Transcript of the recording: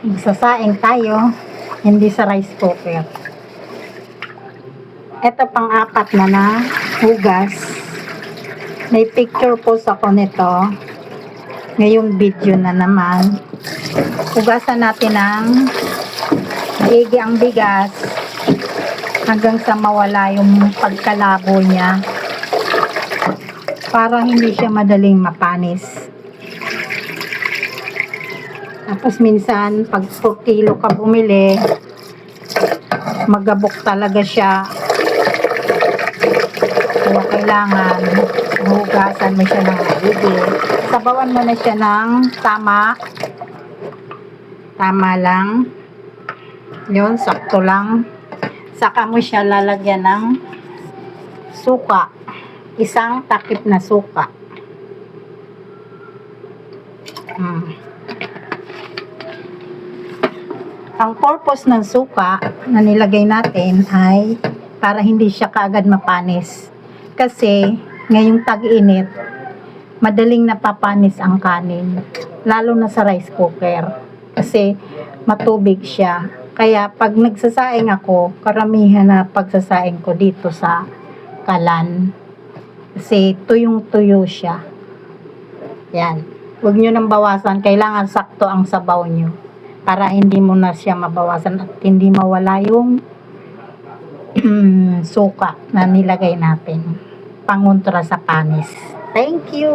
Magsasaing tayo, hindi sa rice cooker. Ito pang-apat na hugas. May picture post ako nito. Ngayong video na naman. Hugasan natin ng maigi ang bigas hanggang sa mawala yung pagkalabo niya. Para hindi siya madaling mapanis. Tapos minsan, pag 4 kilo ka bumili, magabok talaga siya. Kaya kailangan hugasan mo siya ng maigi. Sabawan mo na siya ng tama. Tama lang. Yun, sakto lang. Saka mo siya lalagyan ng suka. Isang takip na suka. Ang purpose ng suka na nilagay natin ay para hindi siya kaagad mapanis. Kasi ngayong tag-init, madaling napapanis ang kanin. Lalo na sa rice cooker. Kasi matubig siya. Kaya pag nagsasaing ako, karamihan na pagsasaing ko dito sa kalan. Kasi tuyong-tuyo siya. Yan. Huwag nyo nang bawasan. Kailangan sakto ang sabaw nyo. Para hindi mo na siya mabawasan at hindi mawala yung suka na nilagay natin. Pangontra sa panis. Thank you!